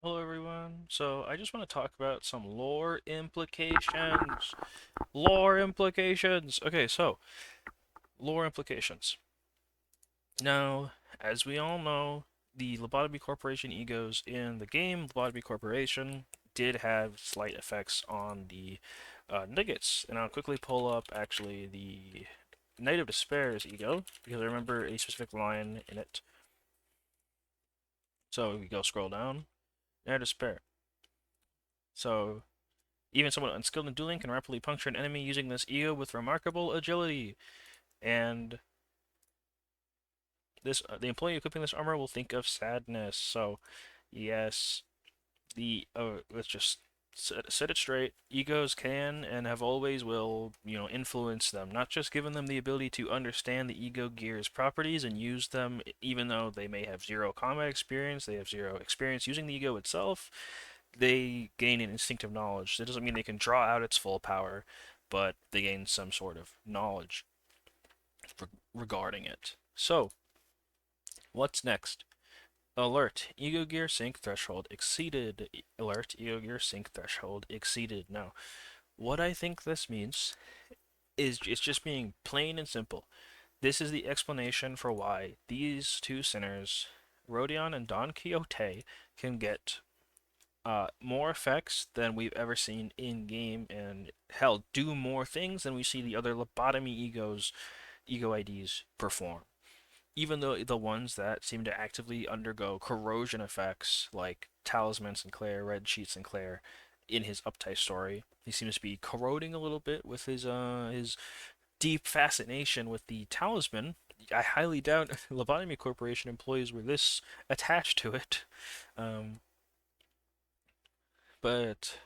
Hello everyone. So I just want to talk about some lore implications. Lore implications. Okay, so lore implications. Now, as we all know, the Lobotomy Corporation egos in the game Lobotomy Corporation did have slight effects on the Nuggets. And I'll quickly pull up actually the Knight of Despair's ego because I remember a specific line in it. So we go scroll down. Knight of Despair. So even someone unskilled in dueling can rapidly puncture an enemy using this ego with remarkable agility. And the employee equipping this armor will think of sadness. So, yes, let's just set it straight. Egos can and have always will, influence them. Not just giving them the ability to understand the ego gear's properties and use them, even though they may have zero combat experience, they have zero experience using the ego itself. They gain an instinctive knowledge. That doesn't mean they can draw out its full power, but they gain some sort of knowledge regarding it. So, what's next? Alert, Ego Gear Sync Threshold exceeded. Alert, Ego Gear Sync Threshold exceeded. Now, what I think this means is it's just being plain and simple. This is the explanation for why these two sinners, Rodion and Don Quixote, can get more effects than we've ever seen in game, and hell, do more things than we see the other lobotomy ego IDs perform. Even though the ones that seem to actively undergo corrosion effects, like Talisman Sinclair, Red Sheet Sinclair, in his Uptight story, he seems to be corroding a little bit with his deep fascination with the talisman. I highly doubt Lobotomy Corporation employees were this attached to it. Um, but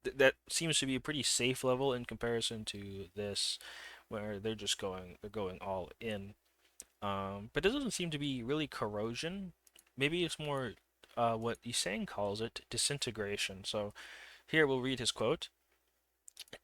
that seems to be a pretty safe level in comparison to this, where they're going all in. But it doesn't seem to be really corrosion. Maybe it's more what Yisang calls it, disintegration. So here we'll read his quote.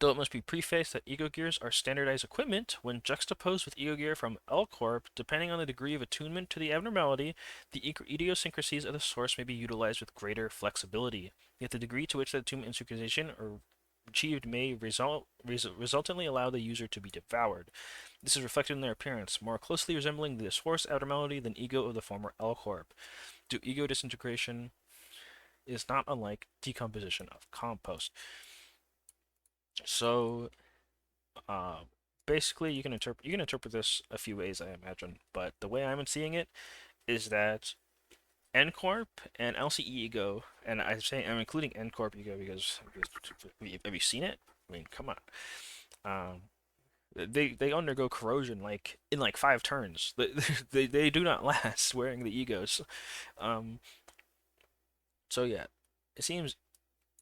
Though it must be prefaced that Ego Gears are standardized equipment, when juxtaposed with Ego Gear from L Corp, depending on the degree of attunement to the abnormality, the idiosyncrasies of the source may be utilized with greater flexibility. Yet the degree to which the attunement and synchronization are achieved may resultantly allow the user to be devoured. This is reflected in their appearance, more closely resembling the source abnormality than ego of the former L Corp. Due ego disintegration is not unlike decomposition of compost. So Uh, basically, you can interpret this a few ways, I imagine. But the way I'm seeing it is that N Corp and LCE Ego, and I'm including N Corp Ego because have you seen it? I mean, come on. Um, they undergo corrosion like in like 5 turns. They do not last wearing the egos. Um, so yeah, it seems.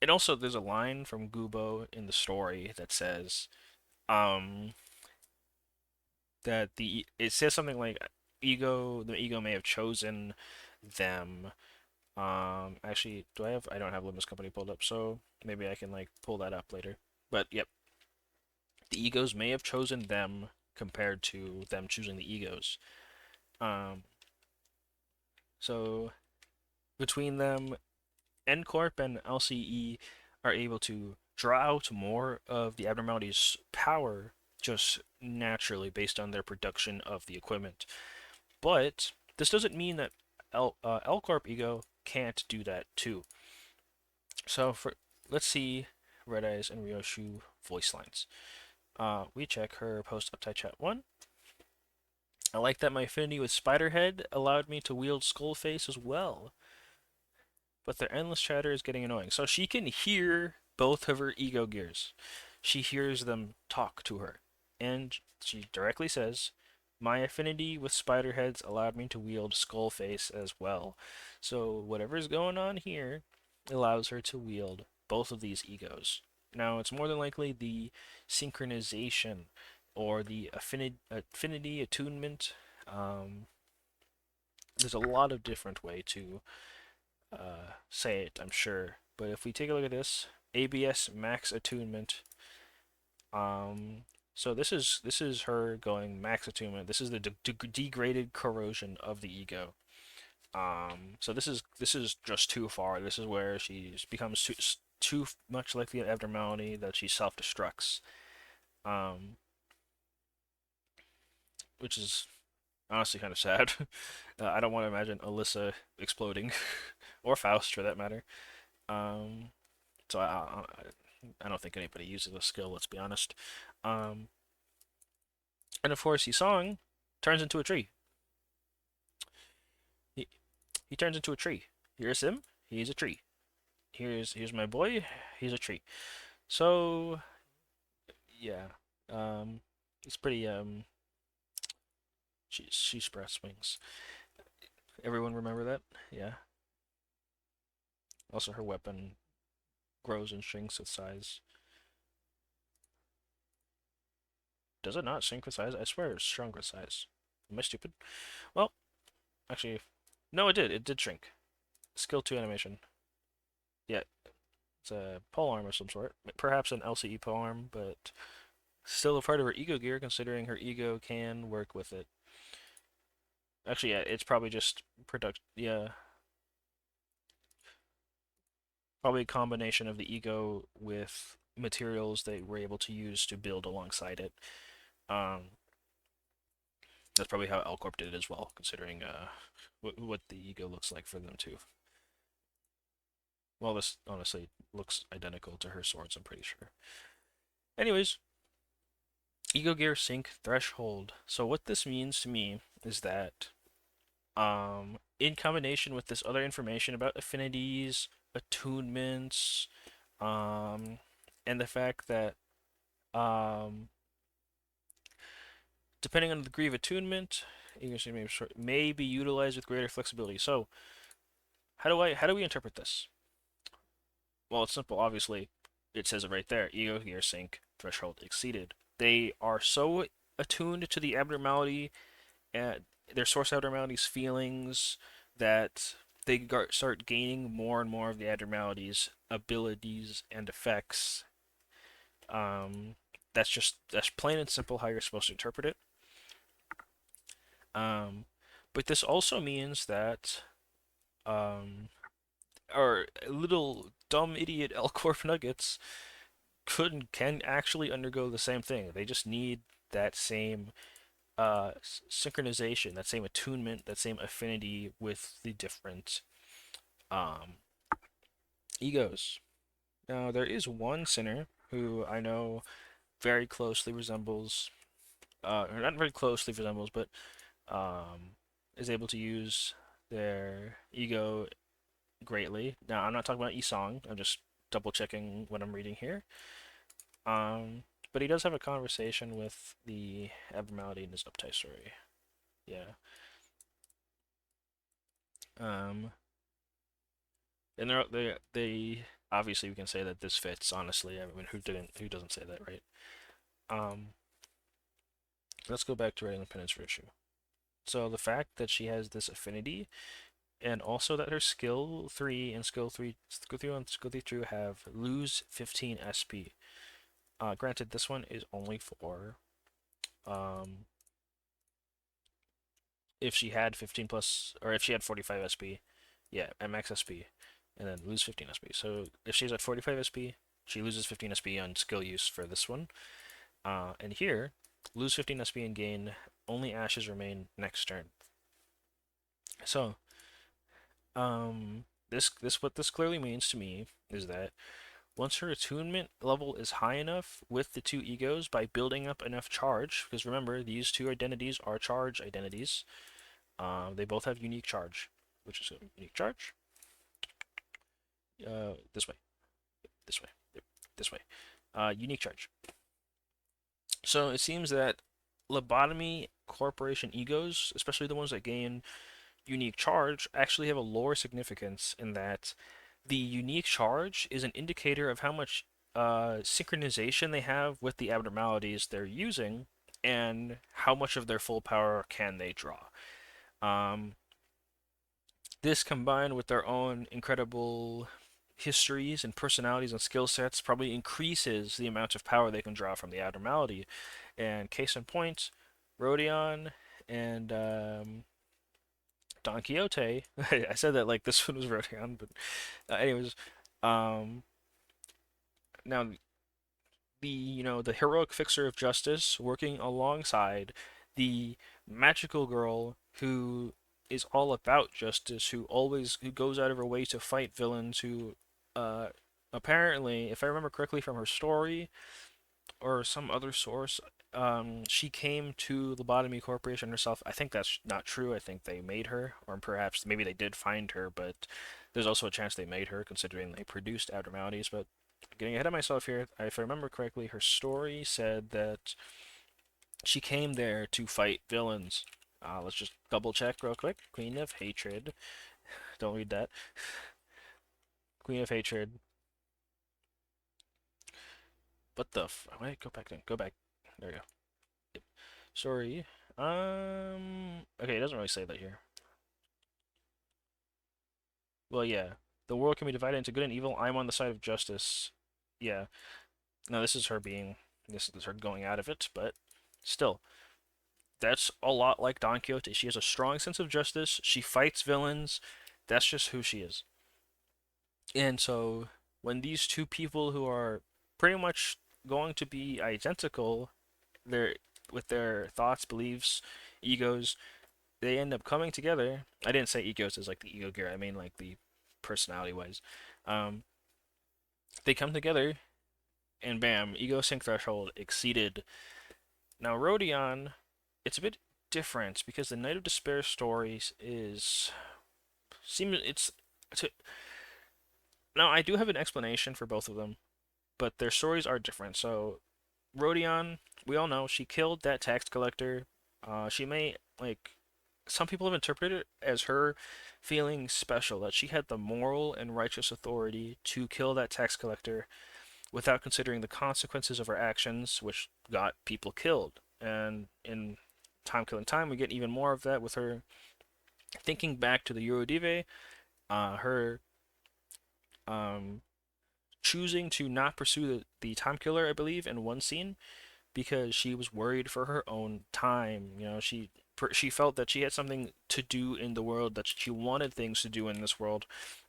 And also, there's a line from Gubo in the story that says, um, that the it says something like the ego may have chosen them. Actually, I don't have Limbus Company pulled up, so maybe I can like pull that up later. But yep, the egos may have chosen them compared to them choosing the egos. Um, so between them, N Corp and LCE are able to draw out more of the abnormality's power just naturally based on their production of the equipment. But this doesn't mean that L Corp Ego can't do that too. So let's see Red Eyes and Ryoshu voice lines. We check her post uptight chat 1. I like that my affinity with Spiderhead allowed me to wield Skullface as well, but their endless chatter is getting annoying. So she can hear both of her ego gears. She hears them talk to her, and she directly says, "My affinity with Spiderheads allowed me to wield Skullface as well." So whatever's going on here allows her to wield both of these egos. Now it's more than likely the synchronization or the affinity attunement. Um, there's a lot of different way to say it, I'm sure. But if we take a look at this, ABS max attunement. So this is her going max attunement. This is the degraded corrosion of the ego. So this is just too far. This is where she becomes too much like the abnormality that she self-destructs. Um, which is honestly kind of sad. I don't want to imagine Alyssa exploding, or Faust for that matter. Um, so I don't think anybody uses this skill. Let's be honest. Um, and of course, Song turns into a tree. He he turns into a tree. Here's him. He's a tree. Here's my boy. He's a tree. So yeah, um, it's pretty she's spreads wings. Everyone remember that? Yeah. Also, her weapon grows and shrinks with size. Does it not shrink with size? I swear it's shrunk with size. Am I stupid? Well, actually, no, it did. It did shrink. Skill 2 animation. Yeah, it's a polearm of some sort. Perhaps an LCE polearm, but still a part of her ego gear, considering her ego can work with it. Actually, yeah, it's probably just product. Yeah, probably a combination of the ego with materials they were able to use to build alongside it. Um, that's probably how Elcorp did it as well, considering what the ego looks like for them too. Well, this honestly looks identical to her swords, I'm pretty sure. Anyways, ego gear sync threshold. So what this means to me is that in combination with this other information about affinities, attunements, um and the fact that um depending on the degree of attunement, may be utilized with greater flexibility. So, how do we interpret this? Well, it's simple. Obviously, it says it right there. Ego gear sync threshold exceeded. They are so attuned to the abnormality and their source abnormalities feelings that they start gaining more and more of the abnormalities abilities and effects. Um, that's plain and simple how you're supposed to interpret it. Um, but this also means that um, our little dumb idiot L Corp Nuggets can actually undergo the same thing. They just need that same synchronization, that same attunement, that same affinity with the different um, egos. Now, there is one sinner who I know very closely resembles, or not very closely resembles, but is able to use their ego greatly. Now, I'm not talking about Isong. I'm just double checking what I'm reading here. Um, but he does have a conversation with the abnormality in his uptie story. Yeah. Um, and they obviously we can say that this fits. Honestly, I mean, who doesn't say that, right? Um, let's go back to writing the penance virtue. So the fact that she has this affinity, and also that her skill 3 and skill 3 and skill 3 2 have lose 15 SP. Granted, this one is only for um, if she had 15 plus, or if she had 45 SP, yeah, at max SP, and then lose 15 SP. So if she's at 45 SP, she loses 15 SP on skill use for this one. And here, lose 15 SP and gain only ashes remain next turn. So, this what this clearly means to me is that once her attunement level is high enough with the two egos by building up enough charge, because remember, these two identities are charge identities. They both have unique charge, which is a unique charge. This way, this way, this way. Unique charge. So it seems that lobotomy corporation egos, especially the ones that gain unique charge, actually have a lore significance in that the unique charge is an indicator of how much synchronization they have with the abnormalities they're using and how much of their full power can they draw. Um, this combined with their own incredible histories and personalities and skill sets probably increases the amount of power they can draw from the abnormality. And case in point, Rodion and Don Quixote, I said that like this one was Rodion, but anyways, um, now the the heroic fixer of justice working alongside the magical girl who is all about justice, who goes out of her way to fight villains, who uh apparently, if I remember correctly from her story or some other source, she came to Lobotomy Corporation herself. I think that's not true. I think they made her, or perhaps maybe they did find her, but there's also a chance they made her, considering they produced abnormalities. But getting ahead of myself here, if I remember correctly, her story said that she came there to fight villains. Let's just double check real quick. Queen of Hatred. Don't read that. Queen of Hatred. What the f? Wait, go back then. Go back. There we go. Sorry. Okay, it doesn't really say that here. Well, yeah. The world can be divided into good and evil. I'm on the side of justice. Yeah. Now this is her being. This is her going out of it, but still, that's a lot like Don Quixote. She has a strong sense of justice. She fights villains. That's just who she is. And so, when these two people who are pretty much going to be identical, their with their thoughts, beliefs, egos, they end up coming together. I didn't say egos as like the ego gear. I mean like the personality wise. Um, they come together and bam, ego sync threshold exceeded. Now Rodion, it's a bit different because the Night of Despair stories is seems it's now I do have an explanation for both of them, but their stories are different. So Rodion, we all know she killed that tax collector. She may like some people have interpreted it as her feeling special, that she had the moral and righteous authority to kill that tax collector without considering the consequences of her actions, which got people killed. And in Time Killing Time, we get even more of that with her thinking back to the Eurodive, her um, choosing to not pursue the time killer, I believe, in one scene because she was worried for her own time. She felt that she had something to do in the world, that she wanted things to do in this world.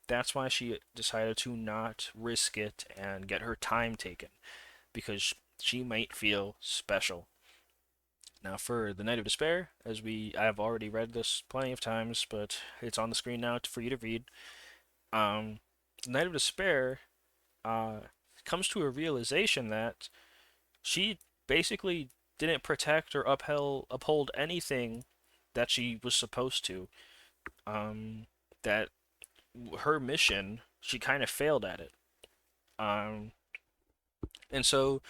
That's why she decided to not risk it and get her time taken because she might feel special. Now for the Night of Despair, I have already read this plenty of times, but it's on the screen now for you to read. Um, the Night of Despair uh, comes to a realization that she basically didn't protect or uphold anything that she was supposed to. That her mission, she kind of failed at it. Um, and so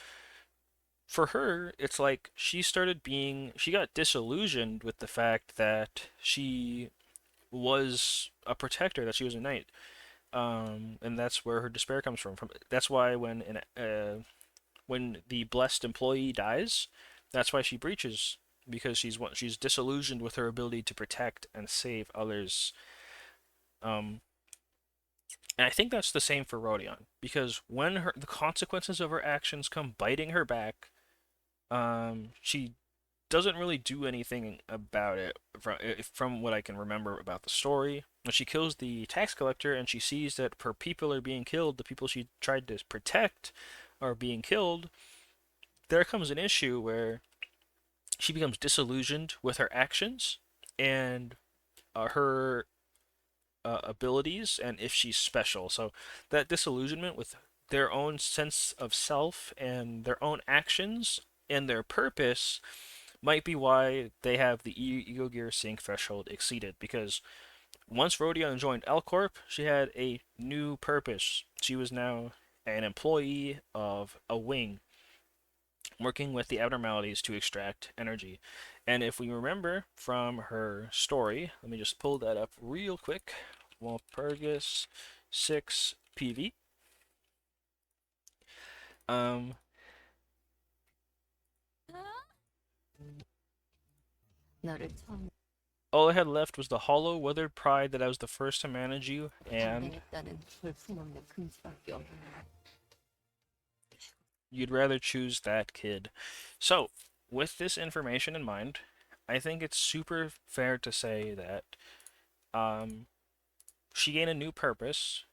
for her, it's like she got disillusioned with the fact that she was a protector, that she was a knight. And that's where her despair comes from. That's why when the blessed employee dies, that's why she breaches because she's disillusioned with her ability to protect and save others. Um, and I think that's the same for Rodion because when the consequences of her actions come biting her back, she doesn't really do anything about it from what I can remember about the story. When she kills the tax collector and she sees that her people are being killed, the people she tried to protect are being killed, there comes an issue where she becomes disillusioned with her actions and her abilities and if she's special. So that disillusionment with their own sense of self and their own actions and their purpose might be why they have the Ego Gear Sync threshold exceeded. Because once Rodion joined L Corp, she had a new purpose. She was now an employee of a wing working with the abnormalities to extract energy. And if we remember from her story, let me just pull that up real quick. Walpurgis 6 PV. Um, all I had left was the hollow, weathered pride that I was the first to manage you, and you'd rather choose that kid. So, with this information in mind, I think it's super fair to say that Um, she gained a new purpose.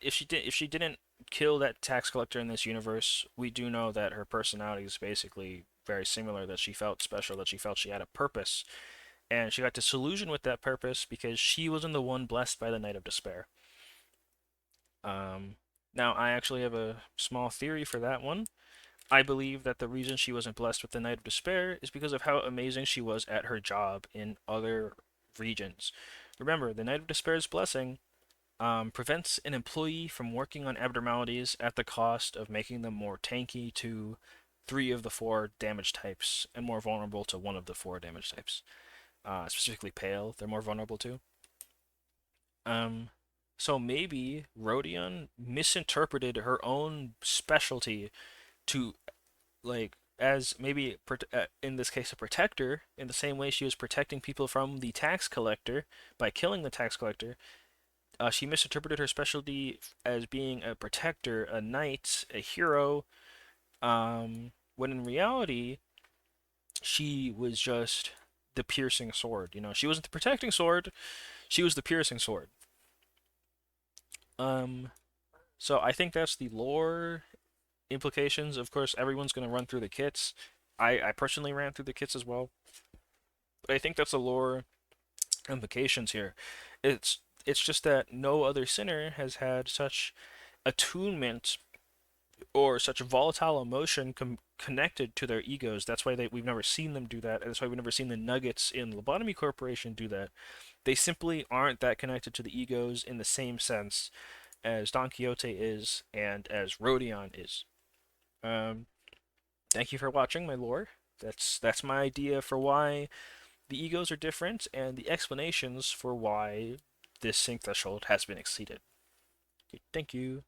If she didn't kill that tax collector in this universe, we do know that her personality is basically very similar. That she felt special. That she felt she had a purpose, and she got disillusioned with that purpose because she wasn't the one blessed by the Night of Despair. Um, Now I actually have a small theory for that one. I believe that the reason she wasn't blessed with the Night of Despair is because of how amazing she was at her job in other regions. Remember, the Night of Despair's blessing prevents an employee from working on abnormalities at the cost of making them more tanky to three of the four damage types and more vulnerable to one of the four damage types. Specifically, pale, they're more vulnerable to. Um, so maybe Rodion misinterpreted her own specialty to as maybe in this case a protector in the same way she was protecting people from the tax collector by killing the tax collector. She misinterpreted her specialty as being a protector, a knight, a hero, when in reality she was just the piercing sword. You know, she wasn't the protecting sword, she was the piercing sword. um so I think that's the lore implications. Of course, everyone's going to run through the kits. I personally ran through the kits as well. But I think that's the lore implications here. It's just that no other sinner has had such attunement or such volatile emotion connected to their egos. That's why we've never seen them do that. And that's why we've never seen the Nuggets in Lobotomy Corporation do that. They simply aren't that connected to the egos in the same sense as Don Quixote is and as Rodion is. Um, Thank you for watching my lore. That's my idea for why the egos are different and the explanations for why this sync threshold has been exceeded. Thank you.